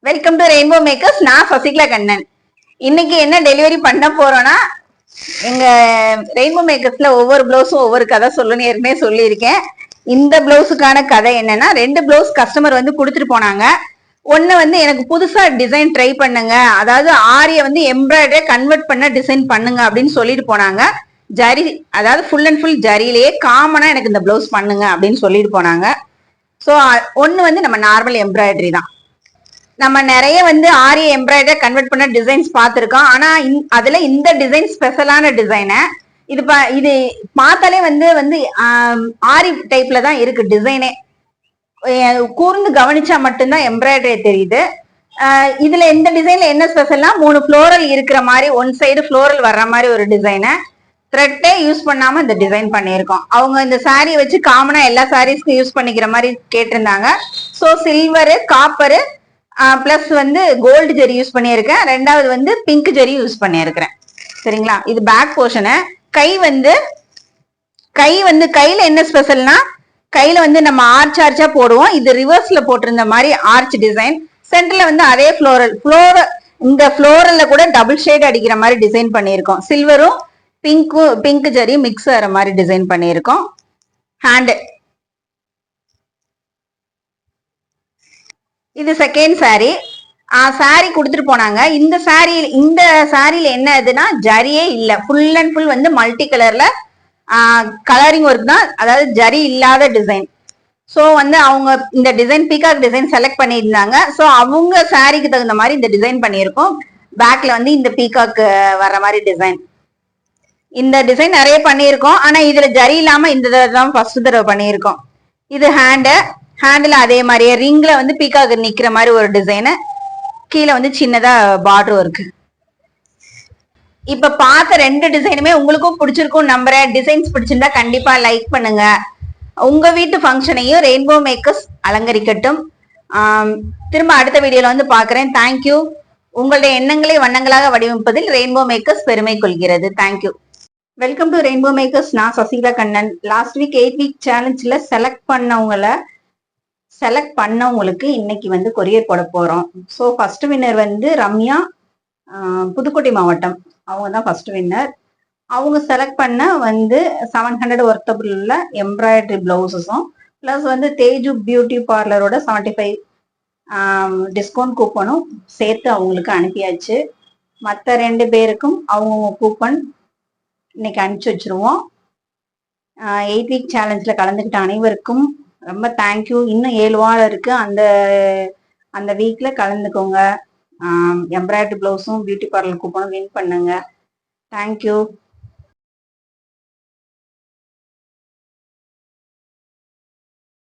Welcome to Rainbow Makers. நான் சசிகலா கண்ணன். இன்னைக்கு என்ன டெலிவரி பண்ண போறோம்னா, எங்க ரெயின்போ மேக்கர்ஸ்ல ஒவ்வொரு பிளவுஸும் ஒவ்வொரு கதை சொல்லணும்னு ஏற்கனவே சொல்லியிருக்கேன். இந்த பிளவுஸுக்கான கதை என்னன்னா, 2 பிளவுஸ் கஸ்டமர் வந்து கொடுத்துட்டு போனாங்க. ஒன்னு வந்து எனக்கு புதுசா டிசைன் ட்ரை பண்ணுங்க, அதாவது ஆரிய வந்து எம்ப்ராய்டரி கன்வெர்ட் பண்ண டிசைன் பண்ணுங்க அப்படின்னு சொல்லிட்டு போனாங்க. ஜரி, அதாவது ஃபுல் அண்ட் ஃபுல் ஜரியிலேயே காமனா எனக்கு இந்த பிளவுஸ் பண்ணுங்க அப்படின்னு சொல்லிட்டு போனாங்க. ஸோ ஒன்னு வந்து நம்ம நார்மல் எம்ப்ராய்டரி தான். நம்ம நிறைய வந்து ஆரி எம்ப்ராய்டரி கன்வெர்ட் பண்ண டிசைன்ஸ் பார்த்துருக்கோம். ஆனா அதுல இந்த டிசைன் ஸ்பெஷலான டிசைனை இது பார்த்தாலே வந்து வந்து ஆரி டைப்ல தான் இருக்கு டிசைனே. கூர்ந்து கவனிச்சா மட்டும்தான் எம்ப்ராய்டரி தெரியுது. இதுல இந்த டிசைன்ல என்ன ஸ்பெஷல்னா, 3 ஃப்ளோரல் இருக்கிற மாதிரி, ஒன் சைடு ஃப்ளோரல் வர்ற மாதிரி ஒரு டிசைனை த்ரெட்டே யூஸ் பண்ணாம இந்த டிசைன் பண்ணியிருக்கோம். அவங்க இந்த சாரியை வச்சு காமனா எல்லா சாரீஸ்க்கும் யூஸ் பண்ணிக்கிற மாதிரி கேட்டிருந்தாங்க. ஸோ சில்வரு, காப்பரு பிளஸ் வந்து கோல்டு ஜெரி யூஸ் பண்ணியிருக்கேன். ரெண்டாவது வந்து பிங்க் ஜெரி யூஸ் பண்ணியிருக்கிறேன். சரிங்களா? இது பேக் போர்ஷனு. கையில என்ன ஸ்பெஷல்னா, கையில வந்து நம்ம ஆர்ச் ஆர்ச்சா போடுவோம். இது ரிவர்ஸ்ல போட்டிருந்த மாதிரி ஆர்ச் டிசைன். சென்டர்ல வந்து அதே இந்த ஃப்ளோரல்ல கூட டபுள் ஷேட் அடிக்கிற மாதிரி டிசைன் பண்ணியிருக்கோம். சில்வரும் பிங்க் ஜெரி மிக்ஸ் ஆகிற மாதிரி டிசைன் பண்ணியிருக்கோம். ஹேண்டு, இது செகண்ட் சாரி. சாரி கொடுத்துட்டு போனாங்க. இந்த சாரியில என்ன ஆகுதுன்னா, ஜரியே இல்லை, ஃபுல் அண்ட் ஃபுல் வந்து மல்டி கலர்ல கலரிங் ஒர்க் தான், அதாவது ஜரி இல்லாத டிசைன். ஸோ வந்து அவங்க இந்த டிசைன் பீகாக் டிசைன் செலக்ட் பண்ணியிருந்தாங்க. ஸோ அவங்க சாரிக்கு தகுந்த மாதிரி இந்த டிசைன் பண்ணியிருக்கோம். பேக்ல வந்து இந்த பீகாக் வர்ற மாதிரி டிசைன். இந்த டிசைன் நிறைய பண்ணியிருக்கோம். ஆனா இதுல ஜரி இல்லாம இந்த தடவை தான் ஃபர்ஸ்ட் தடவை பண்ணியிருக்கோம். இது ஹேண்டில் அதே மாதிரியே ரிங்ல வந்து பீகாக் நிக்கிற மாதிரி ஒரு டிசைனு, கீழே வந்து சின்னதா பார்டர் இருக்கு. இப்ப பார்த்த 2 டிசைனுமே உங்களுக்கும் பிடிச்சிருக்கும் நம்புறேன். டிசைன்ஸ் பிடிச்சிருந்தா கண்டிப்பா லைக் பண்ணுங்க. உங்க வீட்டு ஃபங்க்ஷனையும் ரெயின்போ மேக்கர்ஸ் அலங்கரிக்கட்டும். திரும்ப அடுத்த வீடியோல வந்து பாக்குறேன். தேங்க்யூ. உங்களுடைய எண்ணங்களை வண்ணங்களாக வடிவமைப்பதில் ரெயின்போ மேக்கர்ஸ் பெருமை கொள்கிறது. Thank you. Welcome to Rainbow Makers. நான் Sasikala Kannan. Last week 8 week சேலஞ்சில் செலக்ட் பண்ணவங்களுக்கு இன்னைக்கு வந்து கொரியர் போட போறோம். ஸோ ஃபர்ஸ்ட் வின்னர் வந்து ரம்யா, புதுக்கோட்டை மாவட்டம். அவங்க தான் ஃபர்ஸ்ட் வின்னர். அவங்க செலக்ட் பண்ண வந்து 700 ஒர்த்தபிள் உள்ள எம்ப்ராய்டரி பிளவுசஸும் பிளஸ் வந்து தேஜு பியூட்டி பார்லரோட 75 டிஸ்கவுண்ட் கூப்பனும் சேர்த்து அவங்களுக்கு அனுப்பியாச்சு. மற்ற 2 பேருக்கும் அவங்க கூப்பன் இன்னைக்கு அனுப்பிச்சு வச்சிருவோம். 8 வீக் சேலஞ்சில் கலந்துக்கிட்ட அனைவருக்கும் ரொம்ப தேங்க்யூ. இன்னும் 7 வாரம் இருக்கு. அந்த வீக்ல கலந்துக்கோங்க. எம்ப்ராய்டரி பிளவுஸும் பியூட்டி பார்லர் கூப்பனும் வின் பண்ணுங்க. தேங்க்யூ.